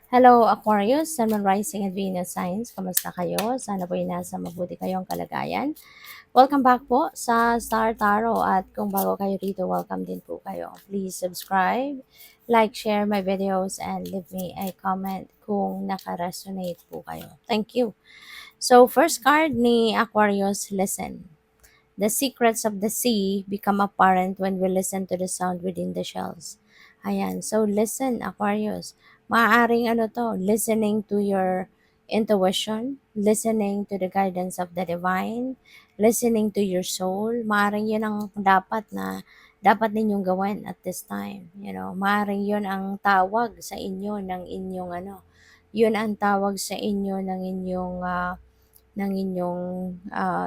Hello, Aquarius, Sun, Moon, Rising, and Venus signs. Kamusta kayo? Sana po nasa mabuti kayong kalagayan. Welcome back po sa Star Tarot at kung bago kayo rito, welcome din po kayo. Please subscribe, like, share my videos, and leave me a comment kung naka-resonate po kayo. Thank you. So, first card ni Aquarius, listen. The secrets of the sea become apparent when we listen to the sound within the shells. Ayan. So, listen, Aquarius. Maaaring listening to your intuition, listening to the guidance of the divine, listening to your soul. Maaaring yun ang dapat ninyong gawin at this time. Maaaring yun ang tawag sa inyo ng inyong yun ang tawag sa inyo ng inyong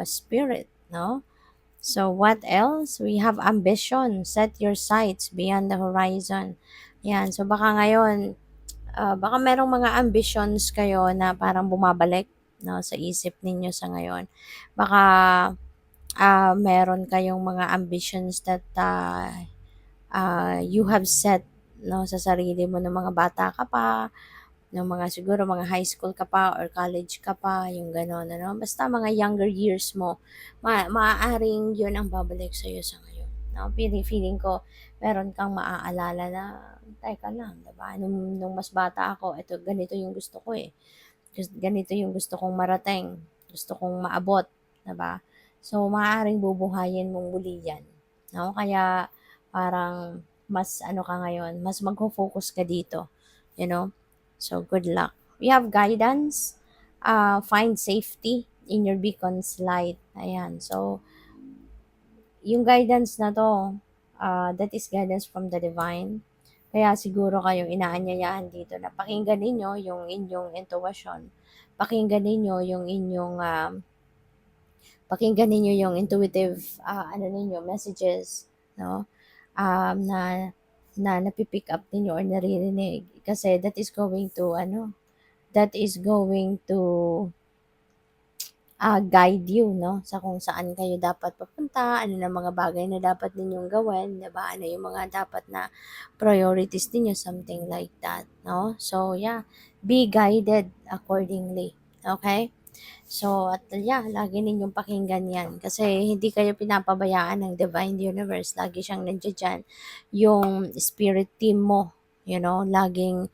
spirit, no? So what else? We have ambition. Set your sights beyond the horizon. Yan. So baka ngayon, baka merong mga ambitions kayo na parang bumabalik, no, sa isip ninyo sa ngayon. Baka meron kayong mga ambitions that you have set, no, sa sarili mo ng mga bata ka pa, ng mga siguro mga high school ka pa or college ka pa, yung gano'n, ano. Basta mga younger years mo, maaaring yun ang babalik sa'yo sa ngayon. No? Feeling ko, meron kang maaalala na, teka lang, diba? Nung mas bata ako, ito, ganito yung gusto ko eh. Ganito yung gusto kong marating, gusto kong maabot, diba? So, maaaring bubuhayin mong muli yan. No? Kaya, parang, mas ano ka ngayon, mas magfo-focus ka dito. You know? So, good luck. We have guidance. Find safety in your beacon's light. Ayan. So, yung guidance na to, that is guidance from the divine. Kaya siguro kayong inaanyayahan dito na pakinggan ninyo yung inyong intuition. Pakinggan ninyo yung intuitive messages, no? Na napipick up ninyo or naririnig kasi that is going to guide you, no, sa kung saan kayo dapat papunta, ano na mga bagay na dapat ninyong gawin, 'di ba? Ano yung mga dapat na priorities ninyo, something like that, no? So, yeah, be guided accordingly. Okay? So, at yeah, lagi ninyong pakinggan yan. Kasi hindi kayo pinapabayaan ng Divine Universe. Lagi siyang nandiyan. Yung spirit team mo, laging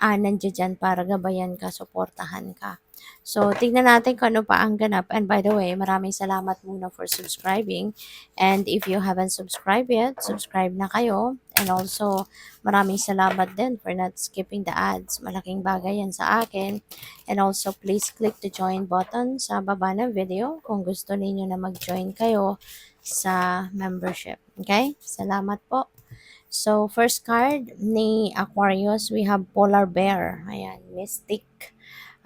nandiyan dyan para gabayan ka, suportahan ka. So, tignan natin kung ano pa ang ganap. And by the way, maraming salamat muna for subscribing. And if you haven't subscribed yet, subscribe na kayo. And also, maraming salamat din for not skipping the ads. Malaking bagay yan sa akin. And also, please click the join button sa baba ng video kung gusto ninyo na mag-join kayo sa membership. Okay? Salamat po. So, first card ni Aquarius, we have Polar Bear. Ayan, Mystic.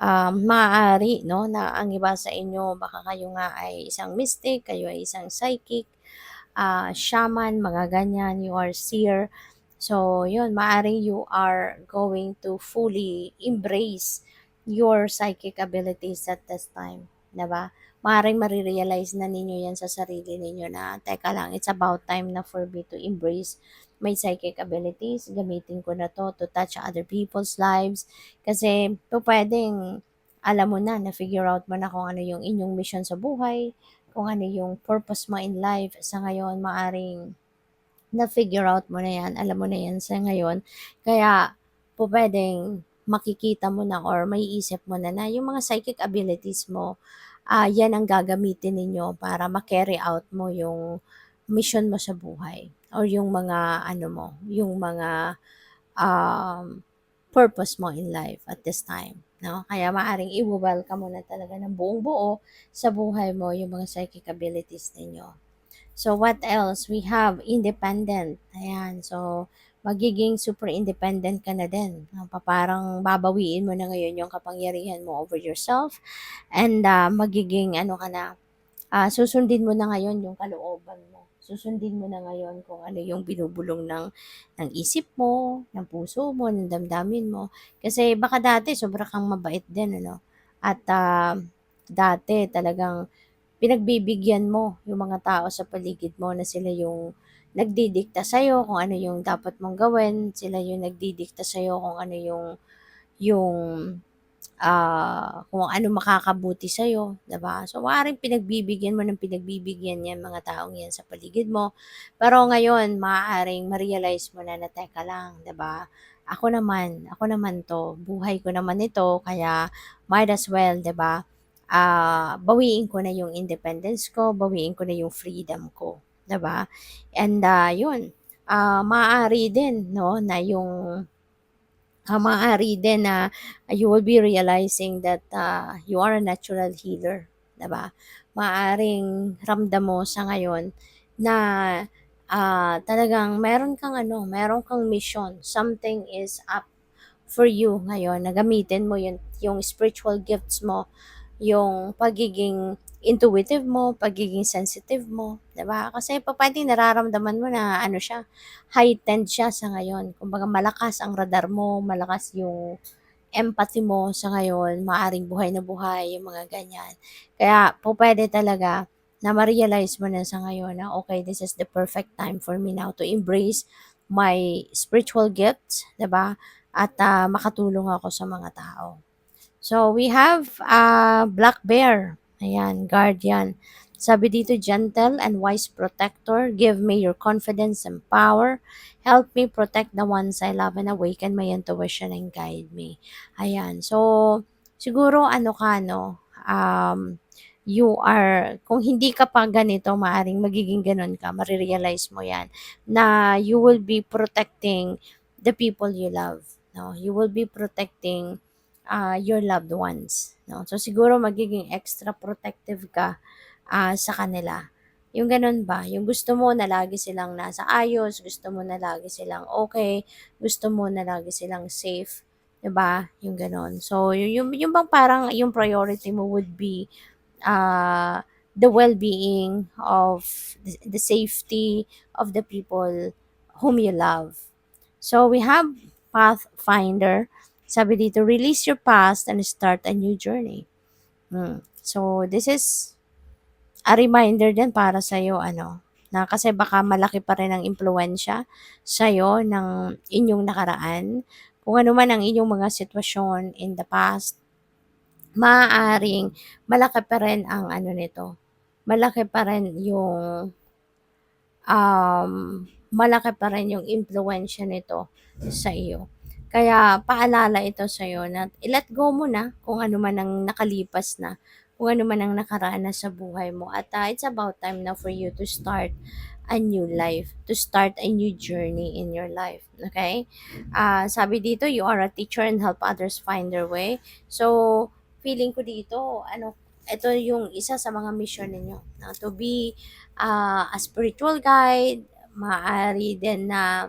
Maaari, no, na ang iba sa inyo, baka kayo nga ay isang mystic, kayo ay isang psychic, shaman, mga ganyan, you are seer. So, yun, maaari you are going to fully embrace your psychic abilities at this time. Diba? Maaaring marirealize na ninyo yan sa sarili ninyo na, teka lang, it's about time na for me to embrace my psychic abilities. Gamitin ko na to touch other people's lives. Kasi, to pwedeng, alam mo na figure out mo na kung ano yung inyong mission sa buhay, kung ano yung purpose mo in life. Sa ngayon, maaring na-figure out mo na yan, alam mo na yan sa ngayon. Kaya, pwedeng makikita mo na or maiisip mo na yung mga psychic abilities mo, yan ang gagamitin ninyo para ma-carry out mo yung mission mo sa buhay or yung mga yung mga purpose mo in life at this time, no? Kaya maaring i-welcome mo na talaga ng buong buo sa buhay mo yung mga psychic abilities ninyo. So, what else? We have independent. Ayan. So, magiging super independent ka na din. Parang babawiin mo na ngayon yung kapangyarihan mo over yourself. And magiging ka na, susundin mo na ngayon yung kalooban mo. Susundin mo na ngayon kung ano yung binubulong ng isip mo, ng puso mo, ng damdamin mo. Kasi baka dati sobra kang mabait din, ano? At dati talagang pinagbibigyan mo yung mga tao sa paligid mo na sila yung nagdidikta sa'yo kung ano yung dapat mong gawin, sila yung nagdidikta sa'yo kung ano yung kung ano makakabuti sa'yo, 'di ba? So, maaaring pinagbibigyan mo ng pinagbibigyan 'yan mga taong 'yan sa paligid mo. Pero ngayon, maaaring ma-realize mo na teka lang, 'di ba? Ako naman 'to, buhay ko naman ito, kaya might as well, 'di ba? Bawiin ko na yung independence ko, bawiin ko na yung freedom ko, 'di ba? And yun, maaari din, no, na yung maaari din na you will be realizing that you are a natural healer, 'di ba? Maaaring ramdam mo sa ngayon na talagang meron kang mission. Something is up for you ngayon na gamitin mo yung spiritual gifts mo, yung pagiging intuitive mo, pagiging sensitive mo, 'di ba? Kasi pupuwedeng nararamdaman mo na ano siya, heightened siya sa ngayon. Kumbaga malakas ang radar mo, malakas yung empathy mo sa ngayon, maaaring buhay na buhay, yung mga ganyan. Kaya pupuwede talaga na ma-realize mo na sa ngayon na, "Okay, this is the perfect time for me now to embrace my spiritual gifts," 'di ba? At makatulong ako sa mga tao. So, we have Black Bear. Ayan, guardian. Sabi dito, gentle and wise protector, give me your confidence and power. Help me protect the ones I love and awaken my intuition and guide me. Ayan. So, siguro ano ka, no? Kung hindi ka pa ganito, maaring magiging ganun ka, marirealize mo yan, na you will be protecting the people you love. No? You will be protecting your loved ones, no? So, siguro magiging extra protective ka, sa kanila. Yung gano'n ba, yung gusto mo na lagi silang nasa ayos, gusto mo na lagi silang okay, gusto mo na lagi silang safe, 'di ba? Yung gano'n. So, yung bang parang yung priority mo would be, the well-being of the safety of the people whom you love. So, we have Pathfinder. Sabi dito, release your past and start a new journey. So, this is a reminder din para sa'yo, ano, na kasi baka malaki pa rin ang impluensya sa'yo ng inyong nakaraan. Kung ano man ang inyong mga sitwasyon in the past, maaaring malaki pa rin ang ano nito, malaki pa rin yung malaki pa rin yung impluwensya nito sa iyo. Kaya paalala ito sa iyo na i-let go mo na kung ano man ang nakalipas na, kung ano man ang nakaraan na sa buhay mo. At it's about time now for you to start a new life, to start a new journey in your life. Okay? Sabi dito, you are a teacher and help others find their way. So, feeling ko dito, ito yung isa sa mga mission ninyo, to be a spiritual guide, maaari din na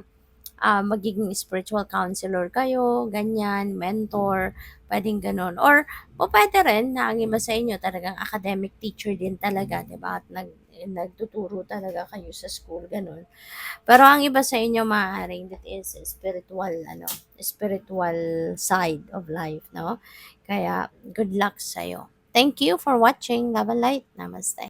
magiging spiritual counselor kayo, ganyan, mentor, pwedeng ganun. Or pwede rin na ang iba sa inyo talagang academic teacher din talaga, di ba? At nagtuturo talaga kayo sa school, ganun. Pero ang iba sa inyo maaaring that is spiritual side of life, no? Kaya good luck sa'yo. Thank you for watching. Love and light. Namaste.